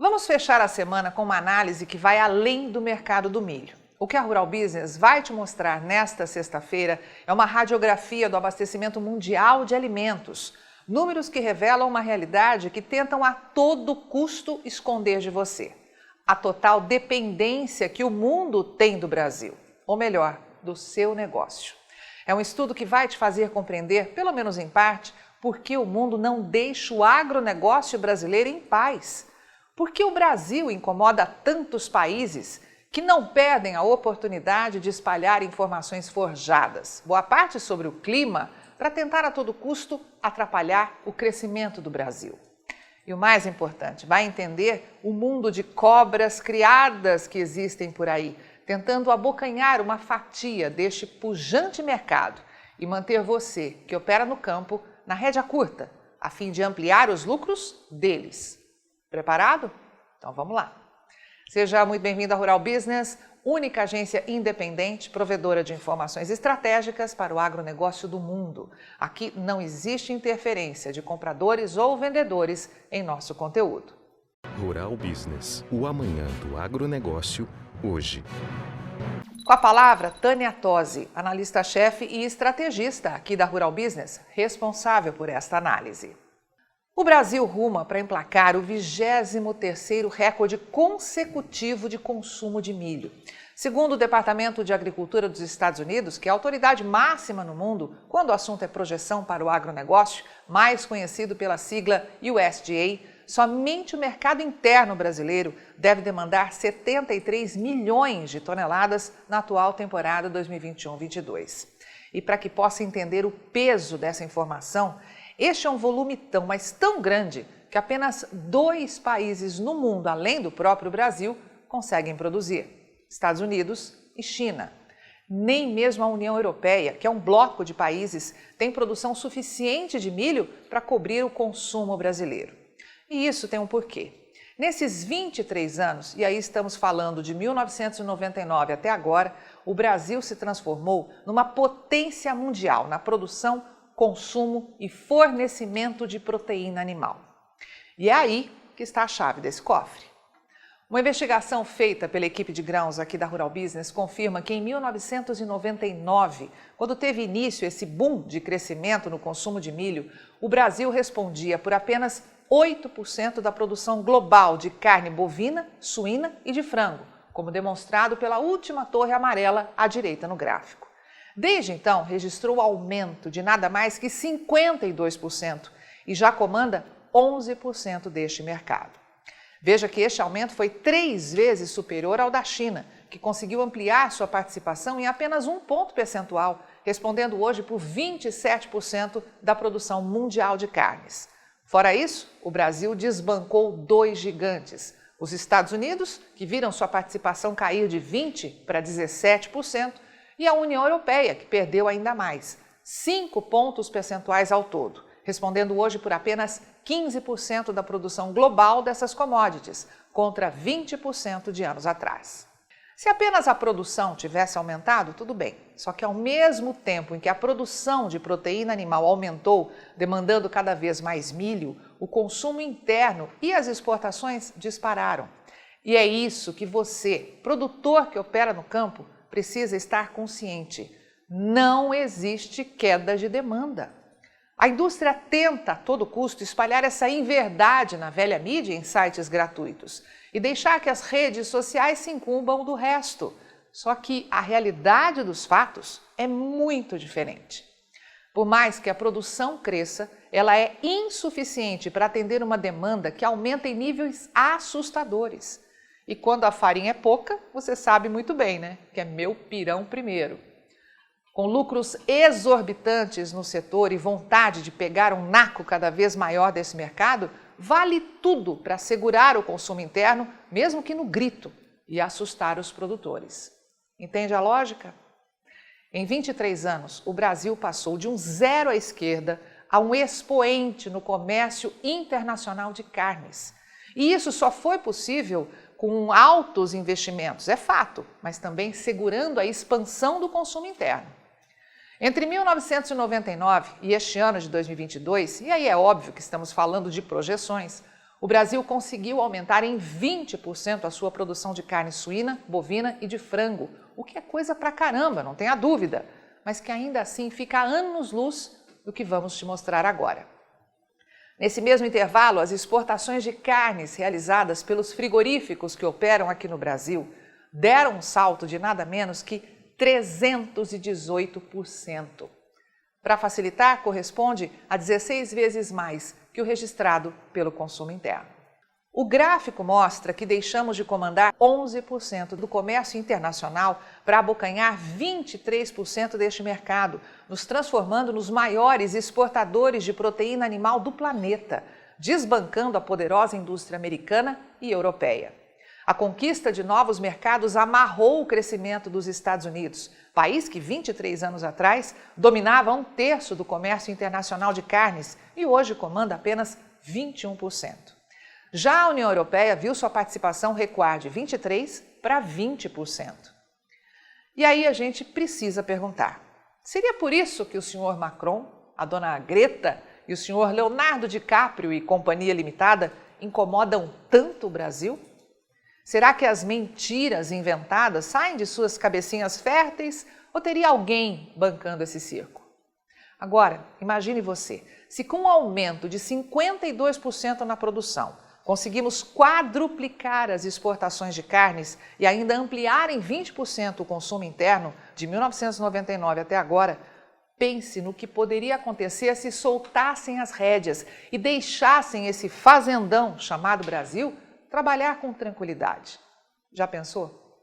Vamos fechar a semana com uma análise que vai além do mercado do milho. O que a Rural Business vai te mostrar nesta sexta-feira é uma radiografia do abastecimento mundial de alimentos. Números que revelam uma realidade que tentam a todo custo esconder de você. A total dependência que o mundo tem do Brasil, ou melhor, do seu negócio. É um estudo que vai te fazer compreender, pelo menos em parte, por que o mundo não deixa o agronegócio brasileiro em paz. Por que o Brasil incomoda tantos países que não perdem a oportunidade de espalhar informações forjadas, boa parte sobre o clima, para tentar a todo custo atrapalhar o crescimento do Brasil. E o mais importante, vai entender o mundo de cobras criadas que existem por aí, tentando abocanhar uma fatia deste pujante mercado e manter você, que opera no campo, na rédea curta, a fim de ampliar os lucros deles. Preparado? Então vamos lá. Seja muito bem-vindo à Rural Business, única agência independente, provedora de informações estratégicas para o agronegócio do mundo. Aqui não existe interferência de compradores ou vendedores em nosso conteúdo. Rural Business, o amanhã do agronegócio, hoje. Com a palavra, Tânia Tosi, analista-chefe e estrategista aqui da Rural Business, responsável por esta análise. O Brasil ruma para emplacar o 23º recorde consecutivo de consumo de milho. Segundo o Departamento de Agricultura dos Estados Unidos, que é a autoridade máxima no mundo quando o assunto é projeção para o agronegócio, mais conhecido pela sigla USDA, somente o mercado interno brasileiro deve demandar 73 milhões de toneladas na atual temporada 2021-22. E para que possa entender o peso dessa informação, este é um volume tão, mas tão grande que apenas 2 países no mundo, além do próprio Brasil, conseguem produzir: Estados Unidos e China. Nem mesmo a União Europeia, que é um bloco de países, tem produção suficiente de milho para cobrir o consumo brasileiro. E isso tem um porquê. Nesses 23 anos, e aí estamos falando de 1999 até agora, o Brasil se transformou numa potência mundial na produção, consumo e fornecimento de proteína animal. E é aí que está a chave desse cofre. Uma investigação feita pela equipe de grãos aqui da Rural Business confirma que em 1999, quando teve início esse boom de crescimento no consumo de milho, o Brasil respondia por apenas 8% da produção global de carne bovina, suína e de frango, como demonstrado pela última torre amarela à direita no gráfico. Desde então, registrou aumento de nada mais que 52% e já comanda 11% deste mercado. Veja que este aumento foi 3 vezes superior ao da China, que conseguiu ampliar sua participação em apenas 1 ponto percentual, respondendo hoje por 27% da produção mundial de carnes. Fora isso, o Brasil desbancou 2 gigantes, os Estados Unidos, que viram sua participação cair de 20% para 17%, e a União Europeia, que perdeu ainda mais, 5 pontos percentuais ao todo, respondendo hoje por apenas 15% da produção global dessas commodities, contra 20% de anos atrás. Se apenas a produção tivesse aumentado, tudo bem. Só que ao mesmo tempo em que a produção de proteína animal aumentou, demandando cada vez mais milho, o consumo interno e as exportações dispararam. E é isso que você, produtor que opera no campo, precisa estar consciente. Não existe queda de demanda. A indústria tenta a todo custo espalhar essa inverdade na velha mídia em sites gratuitos e deixar que as redes sociais se incumbam do resto. Só que a realidade dos fatos é muito diferente. Por mais que a produção cresça, ela é insuficiente para atender uma demanda que aumenta em níveis assustadores. E quando a farinha é pouca, você sabe muito bem, né? Que é meu pirão primeiro. Com lucros exorbitantes no setor e vontade de pegar um naco cada vez maior desse mercado, vale tudo para segurar o consumo interno, mesmo que no grito, e assustar os produtores. Entende a lógica? Em 23 anos, o Brasil passou de um zero à esquerda a um expoente no comércio internacional de carnes. E isso só foi possível com altos investimentos, é fato, mas também segurando a expansão do consumo interno. Entre 1999 e este ano de 2022, e aí é óbvio que estamos falando de projeções, O Brasil conseguiu aumentar em 20% a sua produção de carne suína, bovina e de frango, o que é coisa pra caramba, não tenha dúvida, mas que ainda assim fica a anos-luz do que vamos te mostrar agora. Nesse mesmo intervalo, as exportações de carnes realizadas pelos frigoríficos que operam aqui no Brasil deram um salto de nada menos que 318%. Para facilitar, corresponde a 16 vezes mais que o registrado pelo consumo interno. O gráfico mostra que deixamos de comandar 11% do comércio internacional para abocanhar 23% deste mercado, nos transformando nos maiores exportadores de proteína animal do planeta, desbancando a poderosa indústria americana e europeia. A conquista de novos mercados amarrou o crescimento dos Estados Unidos, país que 23 anos atrás dominava 1/3 do comércio internacional de carnes e hoje comanda apenas 21%. Já a União Europeia viu sua participação recuar de 23% para 20%. E aí a gente precisa perguntar, seria por isso que o senhor Macron, a dona Greta e o senhor Leonardo DiCaprio e Companhia Limitada incomodam tanto o Brasil? Será que as mentiras inventadas saem de suas cabecinhas férteis ou teria alguém bancando esse circo? Agora, imagine você, se com um aumento de 52% na produção, conseguimos quadruplicar as exportações de carnes e ainda ampliar em 20% o consumo interno de 1999 até agora, pense no que poderia acontecer se soltassem as rédeas e deixassem esse fazendão chamado Brasil trabalhar com tranquilidade. Já pensou?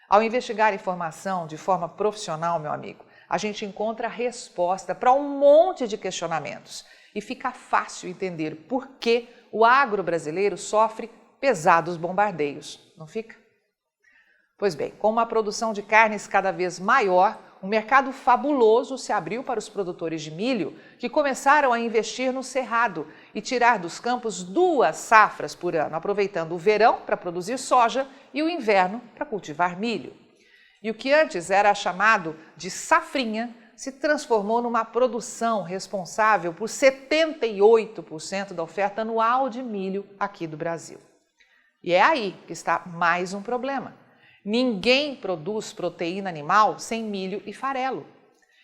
Ao investigar a informação de forma profissional, meu amigo, a gente encontra a resposta para um monte de questionamentos e fica fácil entender por que o agro brasileiro sofre pesados bombardeios, não fica? Pois bem, com uma produção de carnes cada vez maior, um mercado fabuloso se abriu para os produtores de milho que começaram a investir no cerrado e tirar dos campos 2 safras por ano, aproveitando o verão para produzir soja e o inverno para cultivar milho. E o que antes era chamado de safrinha se transformou numa produção responsável por 78% da oferta anual de milho aqui do Brasil. E é aí que está mais um problema. Ninguém produz proteína animal sem milho e farelo.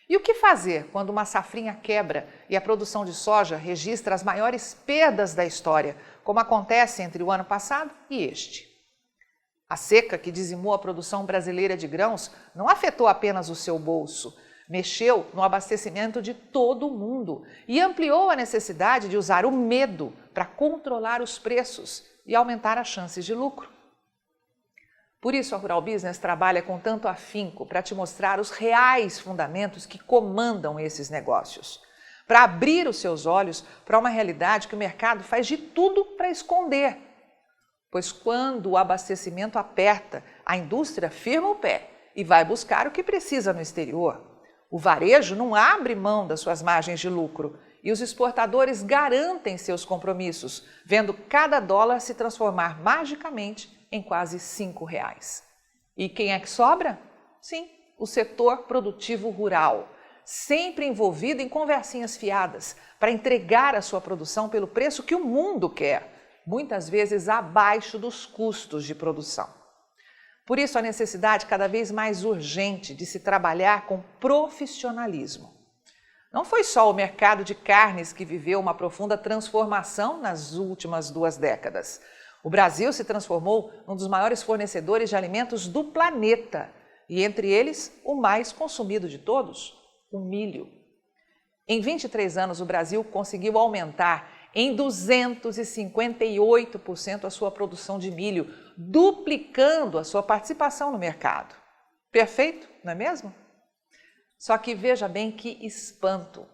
E o que fazer quando uma safrinha quebra e a produção de soja registra as maiores perdas da história, como acontece entre o ano passado e este? A seca que dizimou a produção brasileira de grãos não afetou apenas o seu bolso, mexeu no abastecimento de todo o mundo e ampliou a necessidade de usar o medo para controlar os preços e aumentar as chances de lucro. Por isso, a Rural Business trabalha com tanto afinco para te mostrar os reais fundamentos que comandam esses negócios, para abrir os seus olhos para uma realidade que o mercado faz de tudo para esconder. Pois quando o abastecimento aperta, a indústria firma o pé e vai buscar o que precisa no exterior. O varejo não abre mão das suas margens de lucro e os exportadores garantem seus compromissos, vendo cada dólar se transformar magicamente em quase R$5. E quem é que sobra? Sim, o setor produtivo rural, sempre envolvido em conversinhas fiadas para entregar a sua produção pelo preço que o mundo quer, muitas vezes abaixo dos custos de produção. Por isso, a necessidade cada vez mais urgente de se trabalhar com profissionalismo. Não foi só o mercado de carnes que viveu uma profunda transformação nas últimas 2 décadas. O Brasil se transformou num dos maiores fornecedores de alimentos do planeta e, entre eles, o mais consumido de todos, o milho. Em 23 anos, o Brasil conseguiu aumentar em 258% a sua produção de milho, duplicando a sua participação no mercado. Perfeito, não é mesmo? Só que veja bem que espanto.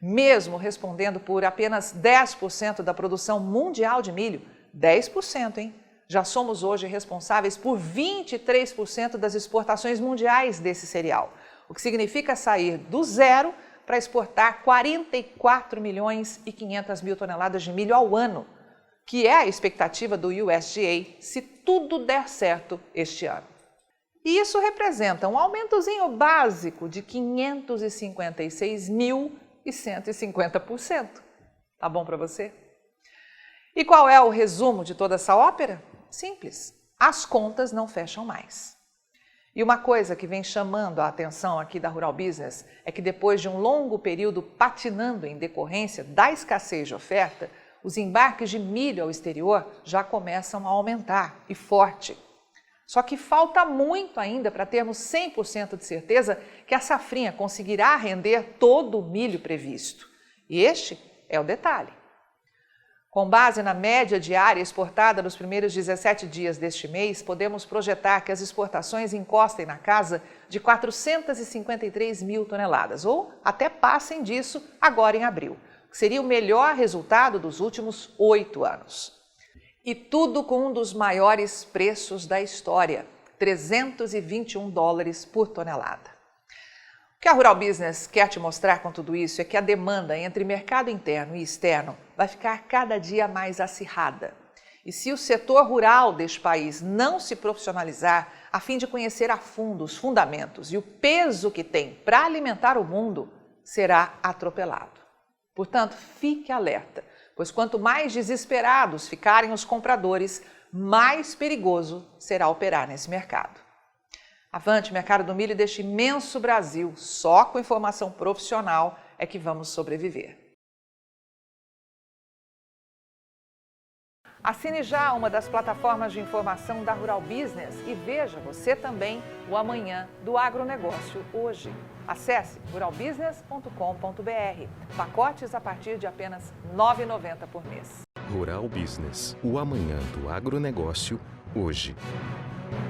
Mesmo respondendo por apenas 10% da produção mundial de milho, 10%, hein? Já somos hoje responsáveis por 23% das exportações mundiais desse cereal, o que significa sair do zero para exportar 44 milhões e 500 mil toneladas de milho ao ano, que é a expectativa do USDA se tudo der certo este ano. E isso representa um aumentozinho básico de 556.150%. Tá bom para você? E qual é o resumo de toda essa ópera? Simples, as contas não fecham mais. E uma coisa que vem chamando a atenção aqui da Rural Business é que depois de um longo período patinando em decorrência da escassez de oferta, os embarques de milho ao exterior já começam a aumentar, e forte. Só que falta muito ainda para termos 100% de certeza que a safrinha conseguirá render todo o milho previsto. E este é o detalhe. Com base na média diária exportada nos primeiros 17 dias deste mês, podemos projetar que as exportações encostem na casa de 453 mil toneladas, ou até passem disso agora em abril, que seria o melhor resultado dos últimos 8 anos. E tudo com um dos maiores preços da história, $321 por tonelada. O que a Rural Business quer te mostrar com tudo isso é que a demanda entre mercado interno e externo vai ficar cada dia mais acirrada. E se o setor rural deste país não se profissionalizar a fim de conhecer a fundo os fundamentos e o peso que tem para alimentar o mundo, será atropelado. Portanto, fique alerta, pois quanto mais desesperados ficarem os compradores, mais perigoso será operar nesse mercado. Avante, mercado do milho deste imenso Brasil, só com informação profissional é que vamos sobreviver. Assine já uma das plataformas de informação da Rural Business e veja você também o Amanhã do Agronegócio hoje. Acesse ruralbusiness.com.br. Pacotes a partir de apenas R$ 9,90 por mês. Rural Business, o amanhã do agronegócio, hoje.